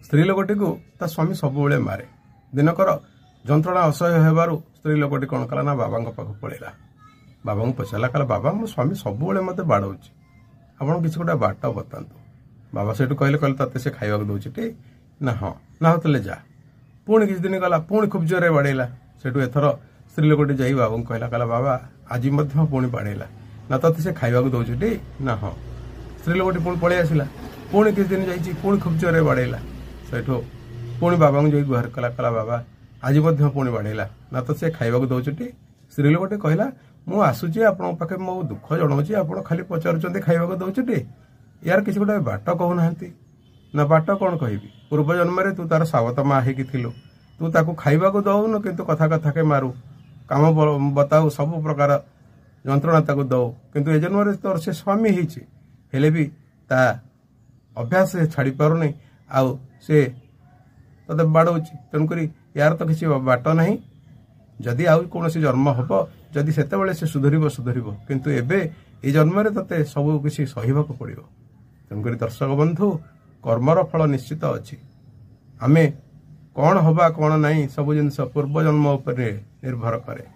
स्त्री लोकटी को ता स्वामी सब मारे दिनकर जंत्रणा असह्य होबारु स्त्री लोकटी कौन कला ना बाबा पाख पलैला बाबा को पचारा कहला बाबा मो स्वामी सब मत बाड़ौची आपड़ किसी गोटे बाट बतातु बाबा से कहले कहले ते से खाइबा दौर टी ना हाँ ना होते जा पुणी किसी दिन गला पुणी खूब जोर बाड़ेला सेठू एथर स्त्री लोकटी जाई बाबा को कहला कहला बाबा आज पुणी बाड़ेला ना ते से खाइबा दौर टी ना हाँ स्त्री लोकटी पुणी पलि आसला पुणी किसी दिन जाइए पुणी खूब जोर बाड़ेला सेठू पुणी बाबा को जाई गुहार कला कहला बाबा आज पुणी बाड़ेला ना तो से खाइबा दौर टी स्त्री लोकटी कहला मु आसुची आपण पाखे मो दुख जनाऊँगी आप खाली पचारुंट खाइबा दौर टी यार किसी गोटे बाट कहूना ना बाट कौन कह पूर्व जन्म तू तार सावत माँ है तू ताको खाइबा को दौन किंतु कथा कथा के मारू काम बताऊ सब प्रकार जंत्रणा ताको दौ किंतु ए जन्म तोर से स्वामी हेले भी ता अभ्यास से छाड़ी पारुनी आउ से तते बाड़ौची तेणुक यार तो किसी बाट ना जदि आउ कौन जन्म हम जदि से सुधर किंतु एबे ए जन्म तते सब किसी सहिबाक पड़ो तेणुक दर्शक बंधु कर्मर फल निश्चित अच्छी आमे कौन हवा कौन नहीं सब जिनस पूर्व जन्म उपर निर्भर करे।